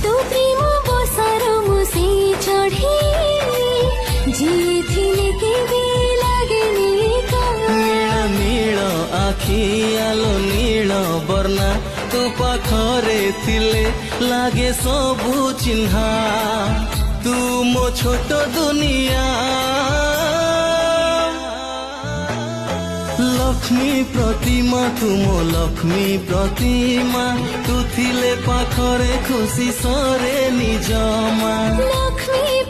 तू प्रेम बसार मुसे चढ़ी जी थिले केबे लागेनी नील नील आखि आलो नील बर्णा तू पाखरे थिले लागे सबु चिन्हा तू मो छोट दुनिया लक्ष्मी प्रतिमा तू मो लक्ष्मी प्रतिमा तू थिले पाखरे खुशी सरे निजमा लक्ष्मी